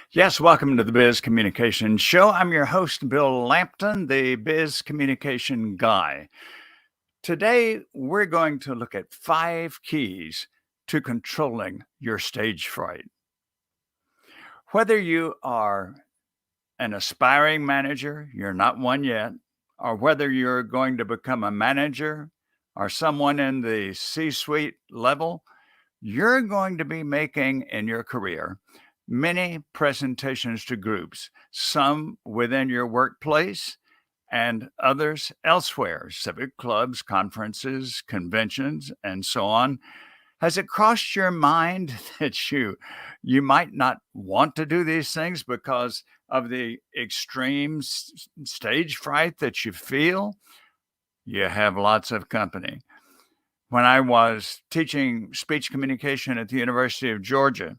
Yes, welcome to the Biz Communication Show. I'm your host, Bill Lampton, the Biz Communication Guy. Today, we're going to look at 5 keys to controlling your stage fright. Whether you are an aspiring manager, you're not one yet, or whether you're going to become a manager or someone in the C suite level, you're going to be making in your career many presentations to groups, some within your workplace and others elsewhere, civic clubs, conferences, conventions, and so on. Has it crossed your mind that you might not want to do these things because of the extreme stage fright that you feel? You have lots of company. When I was teaching speech communication at the University of Georgia,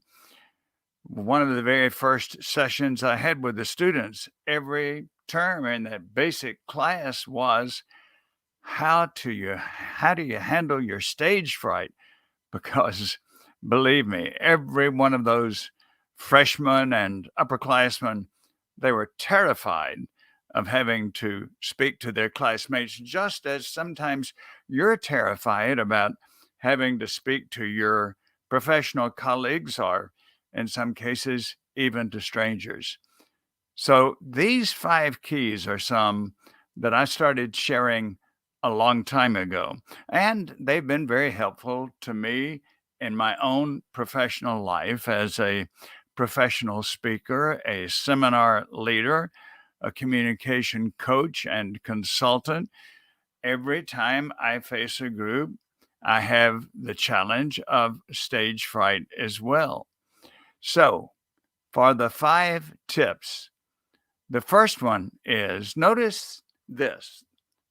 one of the very first sessions I had with the students every term in that basic class was how do you handle your stage fright? Because believe me, every one of those freshmen and upperclassmen, they were terrified of having to speak to their classmates, just as sometimes you're terrified about having to speak to your professional colleagues or, in some cases, even to strangers. So these 5 keys are some that I started sharing a long time ago, and they've been very helpful to me in my own professional life as a professional speaker, a seminar leader, a communication coach and consultant. Every time I face a group, I have the challenge of stage fright as well. So, for the 5 tips, the first one is notice this.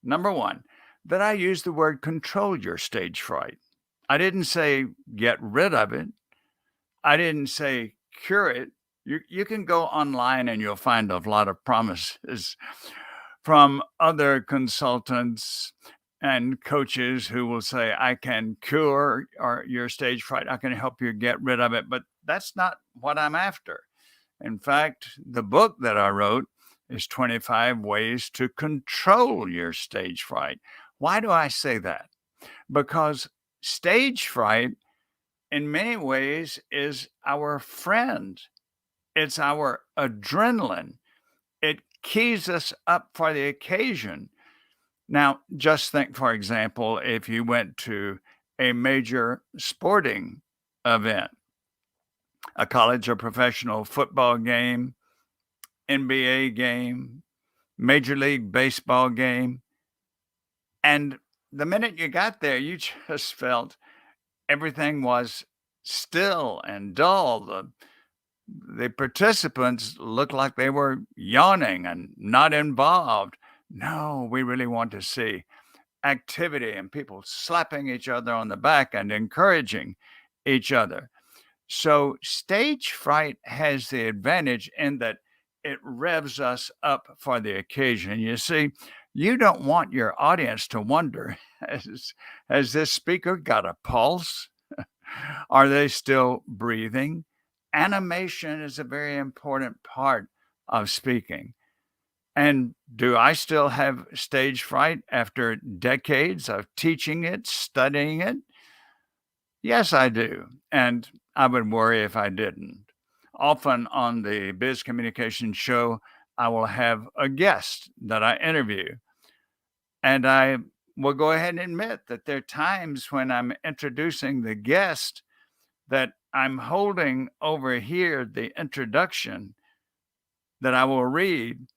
Number one, that I use the word control your stage fright. I didn't say get rid of it. I didn't say cure it. You can go online and you'll find a lot of promises from other consultants and coaches who will say, I can cure your stage fright. I can help you get rid of it. But that's not what I'm after. In fact, the book that I wrote is 25 ways to control your stage fright. Why do I say that? Because stage fright, in many ways, is our friend. It's our adrenaline. It keys us up for the occasion. Now, just think, for example, if you went to a major sporting event, a college or professional football game, NBA game, Major League Baseball game, and the minute you got there, you just felt everything was still and dull. The participants looked like they were yawning and not involved. No, we really want to see activity and people slapping each other on the back and encouraging each other. So, stage fright has the advantage in that it revs us up for the occasion. You see, you don't want your audience to wonder has this speaker got a pulse? Are they still breathing? Animation is a very important part of speaking. And do I still have stage fright after decades of teaching it, studying it? Yes, I do. And I would worry if I didn't. Often on the Biz Communication Show, I will have a guest that I interview. And I will go ahead and admit that there are times when I'm introducing the guest that I'm holding over here the introduction that I will read.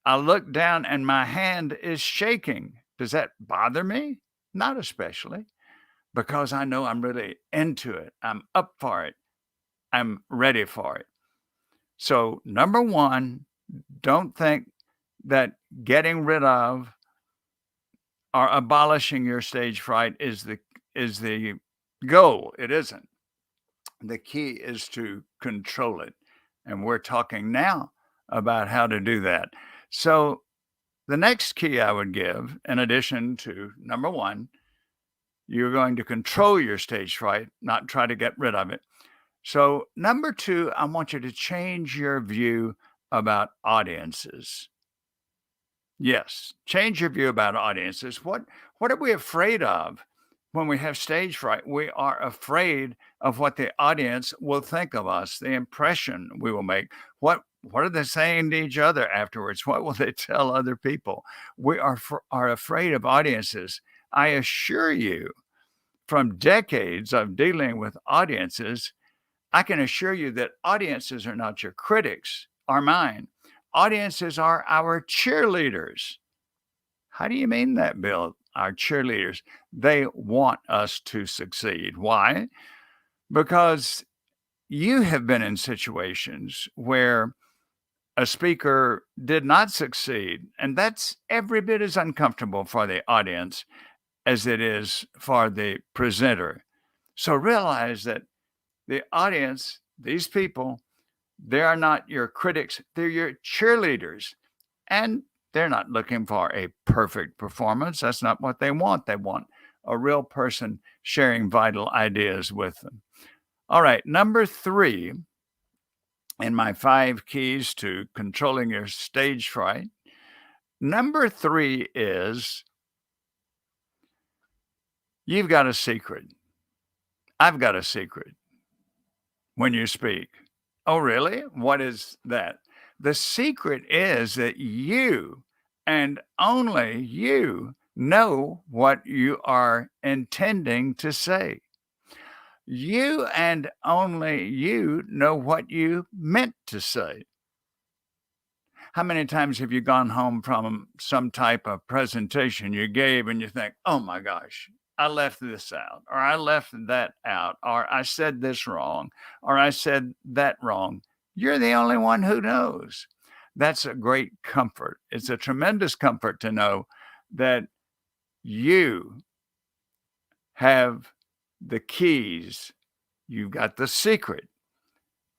I look down and my hand is shaking. Does that bother me? Not especially, because I know I'm really into it. I'm up for it. I'm ready for it. So, number one, don't think that getting rid of or abolishing your stage fright is the goal. It isn't. The key is to control it. And we're talking now about how to do that. So, the next key I would give, in addition to number one, you're going to control your stage fright, not try to get rid of it. So, number two, I want you to change your view about audiences. Yes, change your view about audiences. What are we afraid of when we have stage fright? We are afraid of what the audience will think of us, the impression we will make. What are they saying to each other afterwards? What will they tell other people? We are afraid of audiences. I assure you, from decades of dealing with audiences, I can assure you that audiences are not your critics, are mine. Audiences are our cheerleaders. How do you mean that, Bill? Our cheerleaders, they want us to succeed. Why? Because you have been in situations where a speaker did not succeed, and that's every bit as uncomfortable for the audience as it is for the presenter. So realize that the audience, these people, they are not your critics, they're your cheerleaders. And they're not looking for a perfect performance. That's not what they want. They want a real person sharing vital ideas with them. All right, number three in my five keys to controlling your stage fright. Number three is you've got a secret. I've got a secret when you speak. Oh, really? What is that? The secret is that you and only you know what you are intending to say. You and only you know what you meant to say. How many times have you gone home from some type of presentation you gave and you think, oh my gosh, I left this out, or I left that out, or I said this wrong, or I said that wrong? You're the only one who knows. That's a great comfort. It's a tremendous comfort to know that you have the keys, you've got the secret.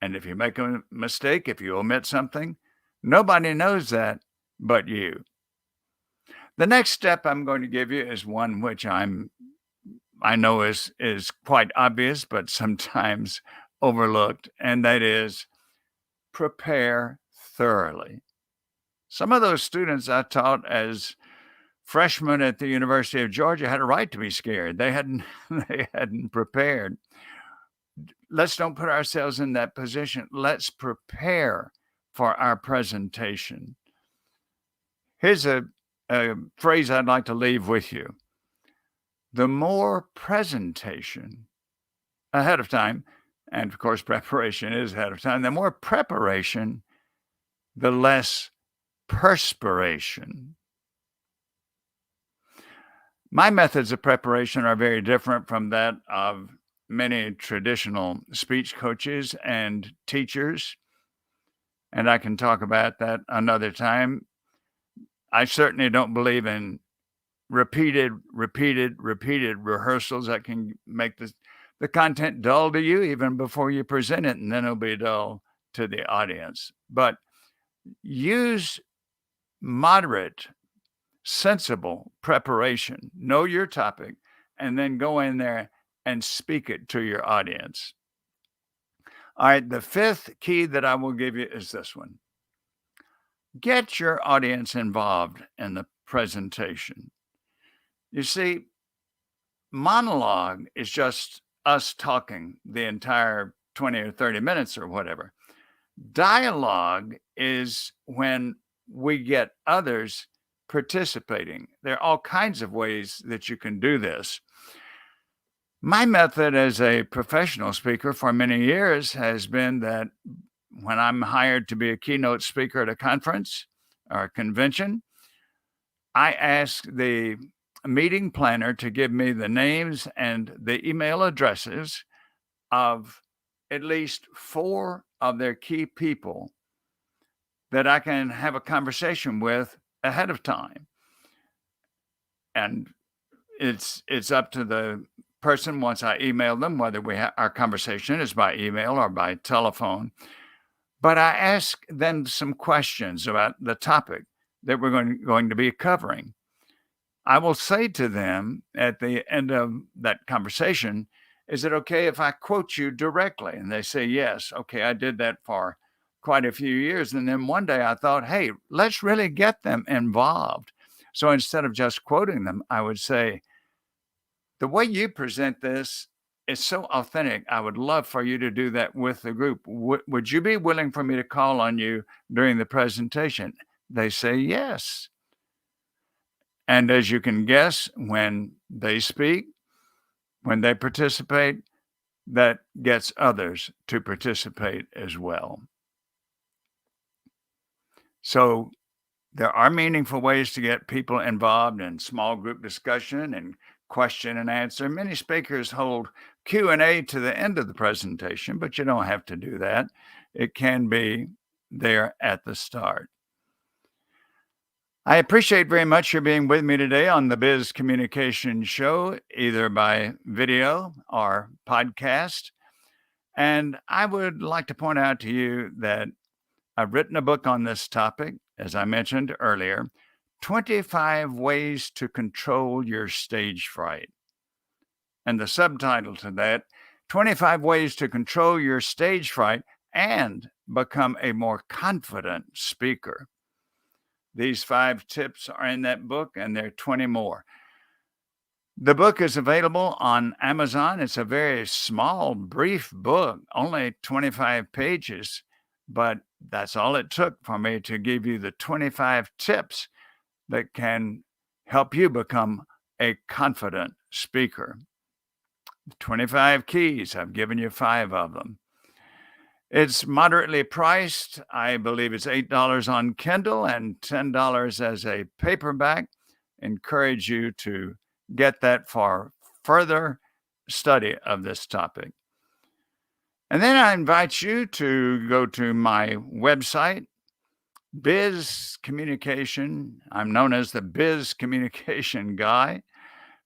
And if you make a mistake, if you omit something, nobody knows that but you. The next step I'm going to give you is one which I know is quite obvious, but sometimes overlooked, and that is prepare thoroughly. Some of those students I taught as freshmen at the University of Georgia had a right to be scared. They hadn't they hadn't prepared. Let's don't put ourselves in that position. Let's prepare for our presentation. Here's a phrase I'd like to leave with you. The more presentation ahead of time, and of course, preparation is ahead of time, the more preparation, the less perspiration. My methods of preparation are very different from that of many traditional speech coaches and teachers, and I can talk about that another time. I certainly don't believe in repeated rehearsals that can make the content dull to you even before you present it, and then it'll be dull to the audience. But use moderate, sensible preparation. Know your topic, and then go in there and speak it to your audience. All right, the fifth key that I will give you is this one. Get your audience involved in the presentation. You see, monologue is just us talking the entire 20 or 30 minutes or whatever. Dialogue is when we get others participating. There are all kinds of ways that you can do this. My method as a professional speaker for many years has been that when I'm hired to be a keynote speaker at a conference or a convention, I ask the meeting planner to give me the names and the email addresses of at least 4 of their key people that I can have a conversation with ahead of time. And it's up to the person once I email them, whether our conversation is by email or by telephone. But I ask them some questions about the topic that we're going to be covering. I will say to them at the end of that conversation, Is it okay if I quote you directly? And they say, yes. Okay, I did that for quite a few years. And then one day I thought, hey, let's really get them involved. So instead of just quoting them, I would say, the way you present this is so authentic. I would love for you to do that with the group. Would you be willing for me to call on you during the presentation? They say yes. And as you can guess, when they speak, when they participate, that gets others to participate as well. So there are meaningful ways to get people involved in small group discussion and question and answer. Many speakers hold Q&A to the end of the presentation, but you don't have to do that. It can be there at the start. I appreciate very much your being with me today on the Biz Communication Show, either by video or podcast. And I would like to point out to you that I've written a book on this topic, as I mentioned earlier, 25 Ways to Control Your Stage Fright. And the subtitle to that, 25 Ways to Control Your Stage Fright and Become a More Confident Speaker. These 5 tips are in that book, and there are 20 more. The book is available on Amazon. It's a very small, brief book, only 25 pages, but that's all it took for me to give you the 25 tips that can help you become a confident speaker. 25 keys, I've given you 5 of them. It's moderately priced. I believe it's $8 on Kindle and $10 as a paperback. Encourage you to get that for further study of this topic. And then I invite you to go to my website, Biz Communication. I'm known as the Biz Communication Guy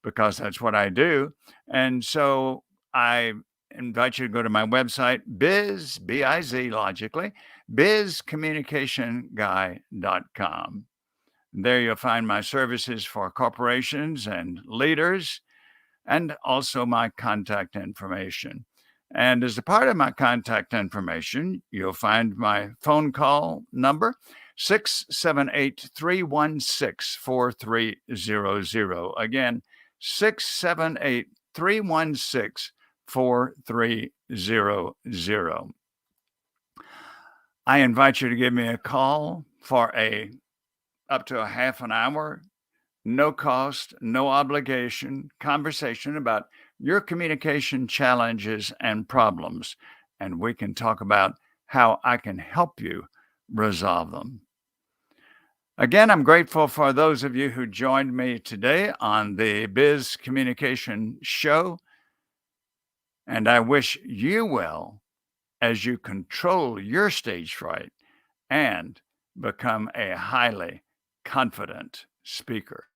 because that's what I do. And so I invite you to go to my website, Biz, B-I-Z, logically, bizcommunicationguy.com. There you'll find my services for corporations and leaders, and also my contact information. And as a part of my contact information, you'll find my phone call number, 678-316-4300. Again, 678-316-4300. I invite you to give me a call for up to a half an hour, no cost, no obligation conversation about your communication challenges and problems. And we can talk about how I can help you resolve them. Again, I'm grateful for those of you who joined me today on the Biz Communication Show. And I wish you well as you control your stage fright and become a highly confident speaker.